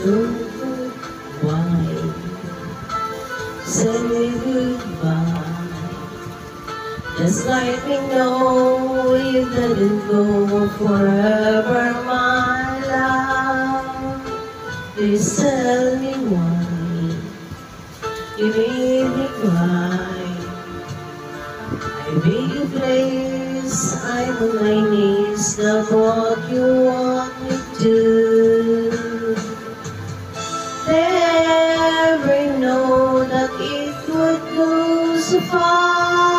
know why. Say goodbye. Just let me know you didn't go forever, my love. Please tell me why you made me cry. I beg you please, I'm on my knees, not what you want me to. Never know that it would go so far.